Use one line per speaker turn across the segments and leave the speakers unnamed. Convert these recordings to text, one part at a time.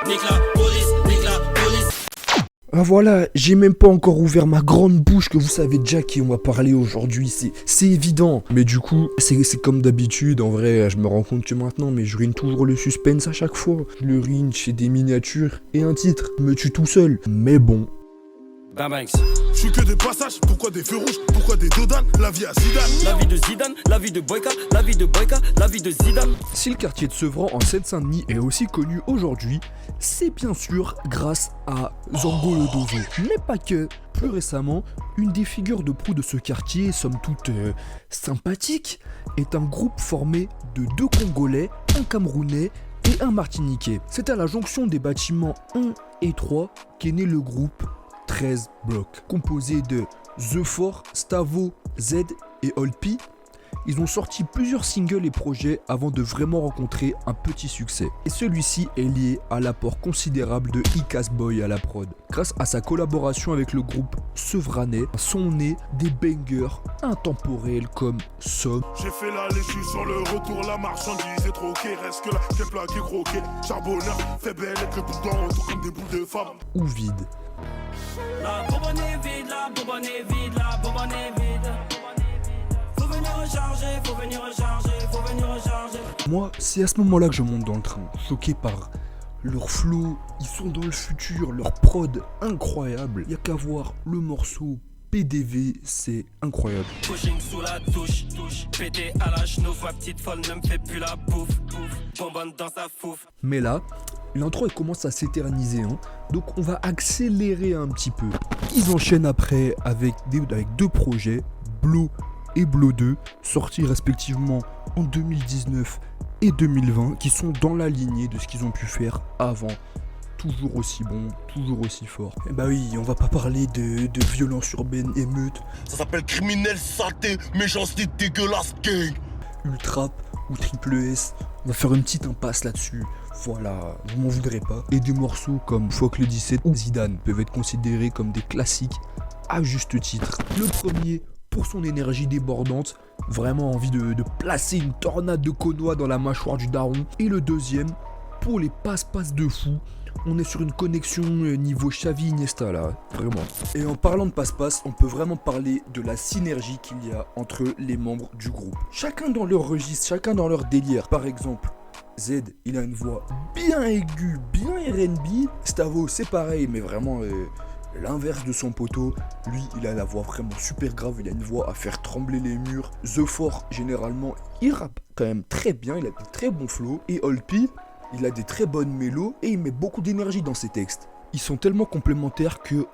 nique la police, nique la police.
Ah voilà, j'ai même pas encore ouvert ma grande bouche que vous savez déjà qui on va parler aujourd'hui, c'est évident. Mais du coup, c'est comme d'habitude, en vrai, je me rends compte que maintenant, mais je ruine toujours le suspense à chaque fois. Je le ruine chez des miniatures et un titre me tue tout seul. Mais bon.
Banks.
Je suis que des passages, pourquoi des feux rouges, pourquoi des dodanes, la vie à Zidane.
La vie de Zidane, la vie de Boyka, la vie de Boyka, la vie de Zidane.
Si le quartier de Sevran en Seine-Saint-Denis est aussi connu aujourd'hui, c'est bien sûr grâce à Zango le Dozo. Mais pas que. Plus récemment, une des figures de proue de ce quartier, somme toute sympathique, est un groupe formé de 2 Congolais, un Camerounais et un Martiniquais. C'est à la jonction des bâtiments 1 et 3 qu'est né le groupe 13 blocs, composé de The Four, Stavo, Z et Old P. Ils ont sorti plusieurs singles et projets avant de vraiment rencontrer un petit succès. Et celui-ci est lié à l'apport considérable de Icas Boy à la prod. Grâce à sa collaboration avec le groupe Sevranais, sont nés des bangers intemporels comme Somme.
J'ai fait la lessive sur le retour, la marchandise est troquée. Reste que là, quel plat qui est croqué. Charbonneur, fait belle, être boudin, tout comme des boules de femmes.
Ou Vide.
La bonbonne est vide, la bonbonne est vide, la bonbonne est vide. Faut venir recharger, faut venir recharger, faut venir recharger.
Moi, c'est à ce moment-là que je monte dans le train, choqué par leur flow, ils sont dans le futur, leur prod incroyable. Y'a qu'à voir le morceau PDV, c'est incroyable.
Pushing sous la douche, pété à la chenouf, ma petite folle ne me fait plus la bouffe, bonbonne dans sa fouf.
Mais là, l'intro elle commence à s'éterniser, hein. Donc on va accélérer un petit peu. Ils enchaînent après avec 2 projets, Blow et Blow 2, sortis respectivement en 2019 et 2020, qui sont dans la lignée de ce qu'ils ont pu faire avant. Toujours aussi bon, toujours aussi fort. Et bah oui, on va pas parler de violence urbaine, émeute.
Ça s'appelle criminel, saleté, méchanceté, dégueulasse, gang.
Ultrap ou Triple S, on va faire une petite impasse là-dessus. Voilà, vous m'en voudrez pas. Et des morceaux comme Fuck le 17 ou Zidane peuvent être considérés comme des classiques à juste titre. Le premier, pour son énergie débordante, vraiment envie de placer une tornade de connois dans la mâchoire du daron. Et le deuxième, pour les passe-passe de fou. On est sur une connexion niveau Xavi Iniesta là, vraiment. Et en parlant de passe-passe, on peut vraiment parler de la synergie qu'il y a entre les membres du groupe. Chacun dans leur registre, chacun dans leur délire. Par exemple, Z, il a une voix bien aiguë, bien R&B. Stavo, c'est pareil, mais vraiment l'inverse de son poteau. Lui, il a la voix vraiment super grave, il a une voix à faire trembler les murs. The Four, généralement, il rappe quand même très bien, il a de très bons flows. Et Old P, il a des très bonnes mélos et il met beaucoup d'énergie dans ses textes. Ils sont tellement complémentaires que,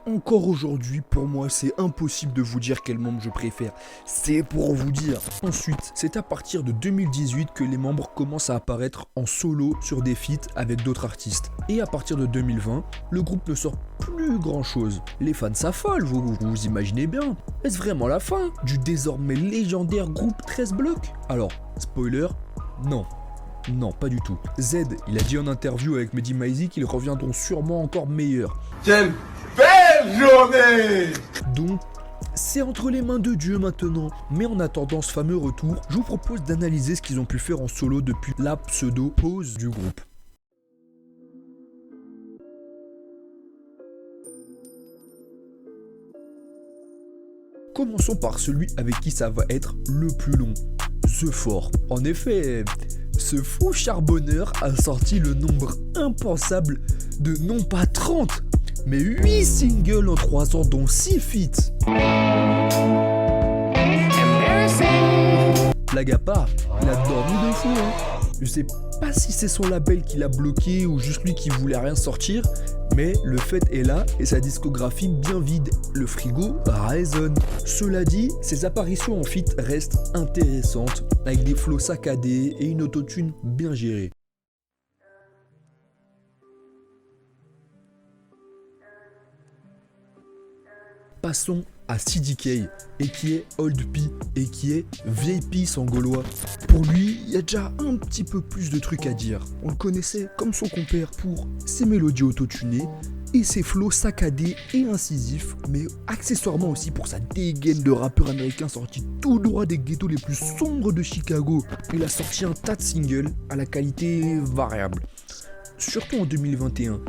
encore aujourd'hui, pour moi, c'est impossible de vous dire quel membre je préfère. C'est pour vous dire. Ensuite, c'est à partir de 2018 que les membres commencent à apparaître en solo sur des feats avec d'autres artistes. Et à partir de 2020, le groupe ne sort plus grand chose. Les fans s'affolent, vous imaginez bien. Est-ce vraiment la fin du désormais légendaire groupe 13 blocs? Alors, spoiler, non. Non, pas du tout. Z, il a dit en interview avec Mehdi Maizi qu'ils reviendront sûrement encore meilleurs.
Quelle belle journée.
Donc, c'est entre les mains de Dieu maintenant. Mais en attendant ce fameux retour, je vous propose d'analyser ce qu'ils ont pu faire en solo depuis la pseudo-pause du groupe. Commençons par celui avec qui ça va être le plus long, The Four. En effet, ce fou charbonneur a sorti le nombre impensable de non pas 30, mais 8 singles en 3 ans, dont 6 feats. Blague à part, il a dormi de fou, hein. Je sais pas si c'est son label qui l'a bloqué ou juste lui qui voulait rien sortir, mais le fait est là et sa discographie bien vide. Le frigo résonne. Cela dit, ses apparitions en feat restent intéressantes, avec des flows saccadés et une autotune bien gérée. Passons à CDK, et qui est Old P, et qui est VIP sans gaulois. Pour lui, il y a déjà un petit peu plus de trucs à dire. On le connaissait comme son compère pour ses mélodies autotunées et ses flows saccadés et incisifs, mais accessoirement aussi pour sa dégaine de rappeur américain sorti tout droit des ghettos les plus sombres de Chicago. Il a sorti un tas de singles à la qualité variable. surtout en 2021.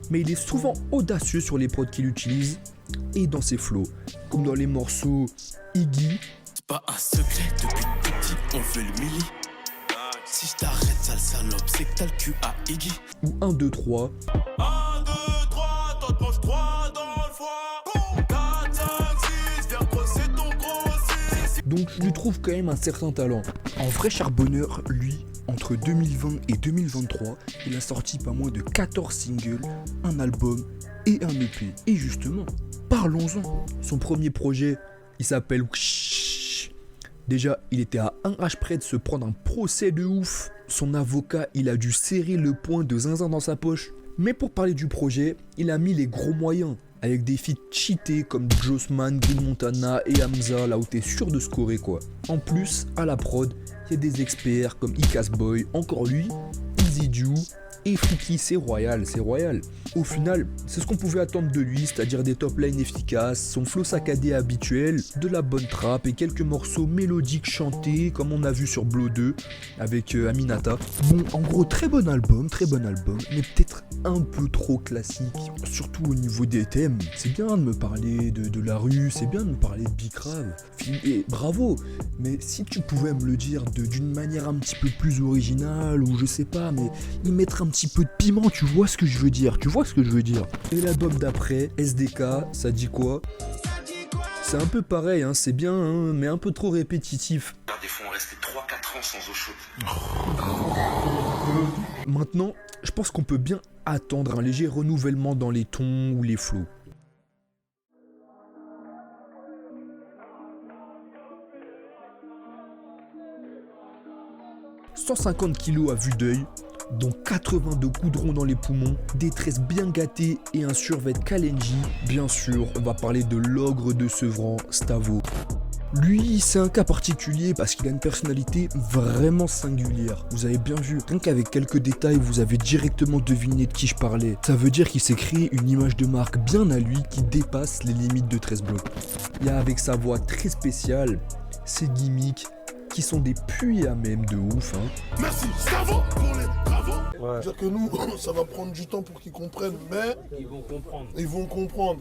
Mais il est souvent audacieux sur les prods qu'il utilise et dans ses flows, comme dans les morceaux Iggy.
C'est pas un secret, depuis petit on veut le milli. Si je t'arrête sale salope, c'est que t'as le cul à Iggy.
Ou 1, 2, 3.
1, 2, 3, toi te mange 3 dans le foie. 4, 5, 6, viens crosser ton gros 6.
Donc je lui trouve quand même un certain talent. En vrai charbonneur, lui, entre 2020 et 2023, il a sorti pas moins de 14 singles, un album et un EP. Et justement, parlons-en. Son premier projet, il s'appelle Whhh. Déjà, il était à un H près de se prendre un procès de ouf. Son avocat, il a dû serrer le poing de zinzin dans sa poche. Mais pour parler du projet, il a mis les gros moyens, avec des feats cheatés comme Jossman, Green Montana et Hamza, là où t'es sûr de scorer quoi. En plus, à la prod, il y a des experts comme Icas Boy, encore lui, Easy Jew et Fouki, c'est royal, c'est royal. Au final, c'est ce qu'on pouvait attendre de lui, c'est-à-dire des top lines efficaces, son flow saccadé habituel, de la bonne trappe et quelques morceaux mélodiques chantés comme on a vu sur Blow 2 avec Aminata. Bon, en gros, très bon album, mais peut-être un peu trop classique, surtout au niveau des thèmes. C'est bien de me parler de la rue, c'est bien de me parler de Bicrave, et bravo, mais si tu pouvais me le dire d'une manière un petit peu plus originale, ou je sais pas, mais y mettre un petit peu de piment, tu vois ce que je veux dire, Et l'album d'après, SDK, ça dit quoi? C'est un peu pareil, hein, c'est bien, hein, mais un peu trop répétitif.
Des fois on restait 3-4 ans sans eau chaude.
Maintenant, je pense qu'on peut bien attendre un léger renouvellement dans les tons ou les flows. « 150 kilos à vue d'œil, dont 82 goudrons dans les poumons, des tresses bien gâtées et un survêt Kalenji. Bien sûr, on va parler de l'ogre de Sevran, Stavo. Lui, c'est un cas particulier parce qu'il a une personnalité vraiment singulière. Vous avez bien vu, rien qu'avec quelques détails, vous avez directement deviné de qui je parlais. Ça veut dire qu'il s'est créé une image de marque bien à lui qui dépasse les limites de 13 blocs. Il y a avec sa voix très spéciale, ses gimmicks, qui sont des puits à même de ouf. Hein.
Merci, ça va pour les travaux. Ouais. Dire que nous, ça va prendre du temps pour qu'ils comprennent, mais ils vont comprendre.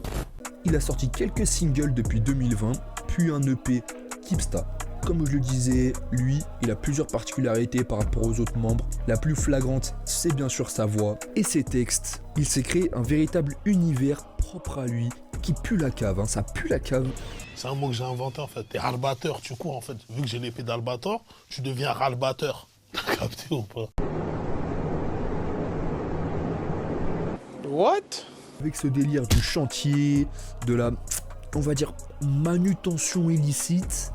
Il a sorti quelques singles depuis 2020, puis un EP, Kipsta. Comme je le disais, lui, il a plusieurs particularités par rapport aux autres membres. La plus flagrante, c'est bien sûr sa voix et ses textes. Il s'est créé un véritable univers propre à lui, qui pue la cave, hein, ça pue la cave.
C'est un mot que j'ai inventé en fait. T'es ralbateur, tu cours en fait. Vu que j'ai l'épée d'Albator, tu deviens ralbateur. T'as capté ou pas?
What?
Avec ce délire du chantier, de la, on va dire, manutention illicite,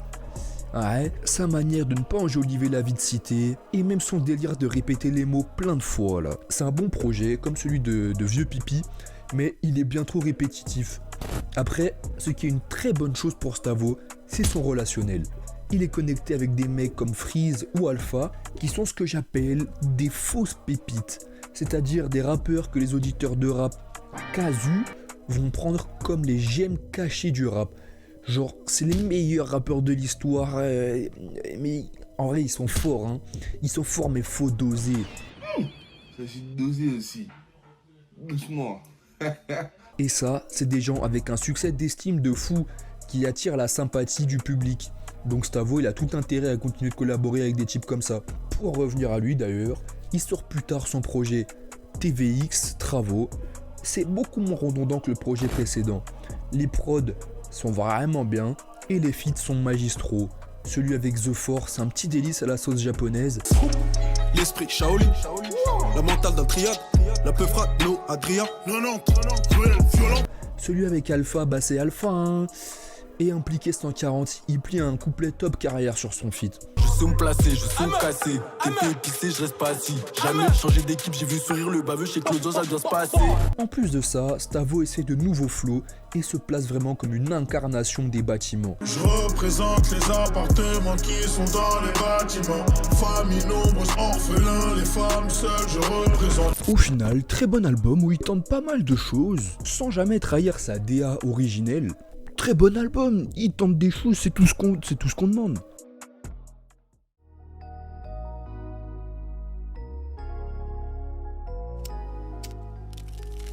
ouais, sa manière de ne pas enjoliver la vie de cité, et même son délire de répéter les mots plein de fois là. C'est un bon projet, comme celui de Vieux Pipi, mais il est bien trop répétitif. Après, ce qui est une très bonne chose pour Stavo, c'est son relationnel. Il est connecté avec des mecs comme Freeze ou Alpha, qui sont ce que j'appelle des fausses pépites, c'est-à-dire des rappeurs que les auditeurs de rap casus vont prendre comme les gemmes cachées du rap. Genre, c'est les meilleurs rappeurs de l'histoire, mais en vrai, ils sont forts, hein. Ils sont forts, mais faut doser.
Ça suffit de doser aussi. Doucement.
Et ça, c'est des gens avec un succès d'estime de fou qui attirent la sympathie du public. Donc Stavo, il a tout intérêt à continuer de collaborer avec des types comme ça. Pour en revenir à lui d'ailleurs, il sort plus tard son projet TVX Travaux. C'est beaucoup moins redondant que le projet précédent. Les prods sont vraiment bien et les feats sont magistraux. Celui avec The Force, c'est un petit délice à la sauce japonaise.
L'esprit Shaolin, la mentale d'un triade, la peu no Adria.
Non, violent.
Celui avec Alpha, bah c'est Alpha, hein. Et impliqué 140, il plie un couplet top carrière sur son feat.
Je sais me placer, je sais me casser. T'es épicé, je reste pas assis. Jamais changé d'équipe, j'ai vu sourire le baveux chez Claudio, ça doit se passer.
En plus de ça, Stavo essaie de nouveaux flows et se place vraiment comme une incarnation des bâtiments.
Je représente les appartements qui sont dans les bâtiments. Famille nombreuse, orphelins, les femmes seules, je représente.
Au final, très bon album où il tente pas mal de choses, sans jamais trahir sa DA originelle. Très bon album, il tente des choses, c'est tout ce qu'on demande.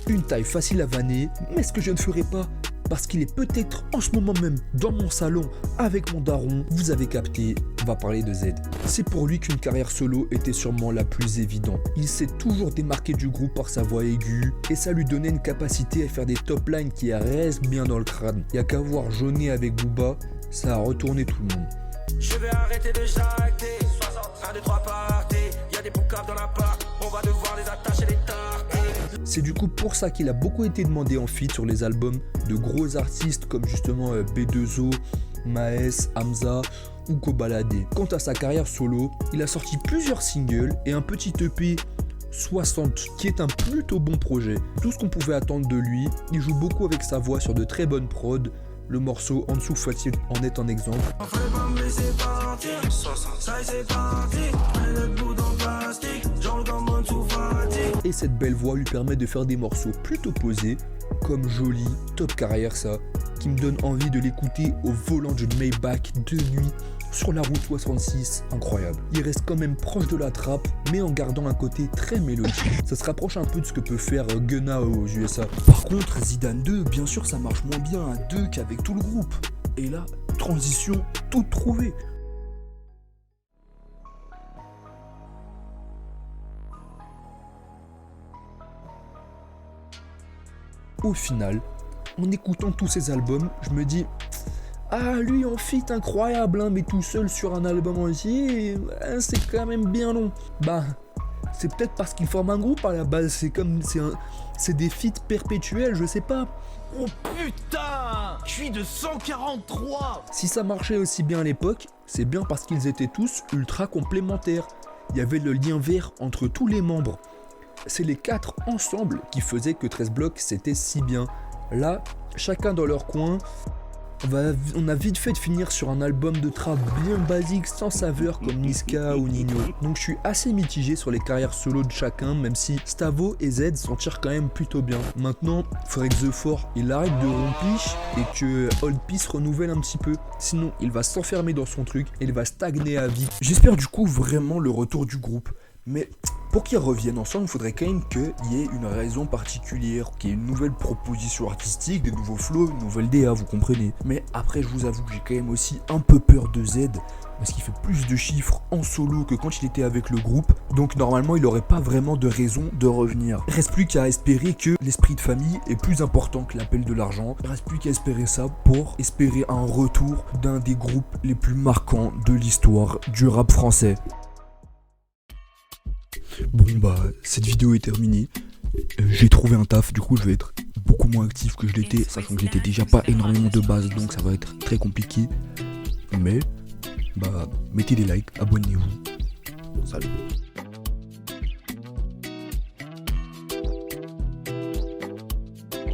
Une taille facile à vanner, mais ce que je ne ferai pas, parce qu'il est peut-être en ce moment même dans mon salon avec mon daron, vous avez capté, on va parler de Z. C'est pour lui qu'une carrière solo était sûrement la plus évidente. Il s'est toujours démarqué du groupe par sa voix aiguë et ça lui donnait une capacité à faire des top lines qui restent bien dans le crâne. Y'a qu'à voir Jaunet avec Booba, ça a retourné tout le monde.
Je vais arrêter de jacter. 1, 2, 3 parties. Y'a des boucaves dans la part. On va devoir les attacher les tartés.
C'est du coup pour ça qu'il a beaucoup été demandé en feat sur les albums de gros artistes comme justement B2O, Maes, Hamza ou Kobalade. Quant à sa carrière solo, il a sorti plusieurs singles et un petit EP 60 qui est un plutôt bon projet. Tout ce qu'on pouvait attendre de lui, il joue beaucoup avec sa voix sur de très bonnes prods. Le morceau En dessous faut-il en est un exemple. Et cette belle voix lui permet de faire des morceaux plutôt posés, comme Joli, top carrière ça, qui me donne envie de l'écouter au volant d'une Maybach de nuit sur la route 66, incroyable. Il reste quand même proche de la trappe, mais en gardant un côté très mélodique. Ça se rapproche un peu de ce que peut faire Gunna aux USA. Par contre, Zidane 2, bien sûr, ça marche moins bien à deux qu'avec tout le groupe. Et là, transition toute trouvée. Au final, en écoutant tous ces albums, je me dis... Ah, lui en feat incroyable, hein, mais tout seul sur un album entier, c'est quand même bien long. Bah, c'est peut-être parce qu'ils forment un groupe à la base, c'est des feats perpétuels, je sais pas.
Oh putain, je suis de 143.
Si ça marchait aussi bien à l'époque, c'est bien parce qu'ils étaient tous ultra complémentaires. Il y avait le lien vert entre tous les membres. C'est les 4 ensemble qui faisaient que 13 blocs c'était si bien. Là, chacun dans leur coin... On a vite fait de finir sur un album de trap bien basique, sans saveur comme Niska ou Nino. Donc je suis assez mitigé sur les carrières solo de chacun, même si Stavo et Z s'en tirent quand même plutôt bien. Maintenant, il faudrait que The Four il arrête de rompiche et que Old Peace renouvelle un petit peu. Sinon, il va s'enfermer dans son truc et il va stagner à vie. J'espère du coup vraiment le retour du groupe. Mais pour qu'ils reviennent ensemble, il faudrait quand même qu'il y ait une raison particulière, qu'il y ait une nouvelle proposition artistique, des nouveaux flows, une nouvelle DA, vous comprenez. Mais après, je vous avoue que j'ai quand même aussi un peu peur de Z, parce qu'il fait plus de chiffres en solo que quand il était avec le groupe. Donc normalement, il n'aurait pas vraiment de raison de revenir. Il reste plus qu'à espérer que l'esprit de famille est plus important que l'appel de l'argent. Il reste plus qu'à espérer ça pour espérer un retour d'un des groupes les plus marquants de l'histoire du rap français. Bon bah, cette vidéo est terminée. J'ai trouvé un taf, du coup je vais être beaucoup moins actif que je l'étais, sachant que j'étais déjà pas énormément de base, donc ça va être très compliqué. Mais, bah, mettez des likes, abonnez-vous. Salut.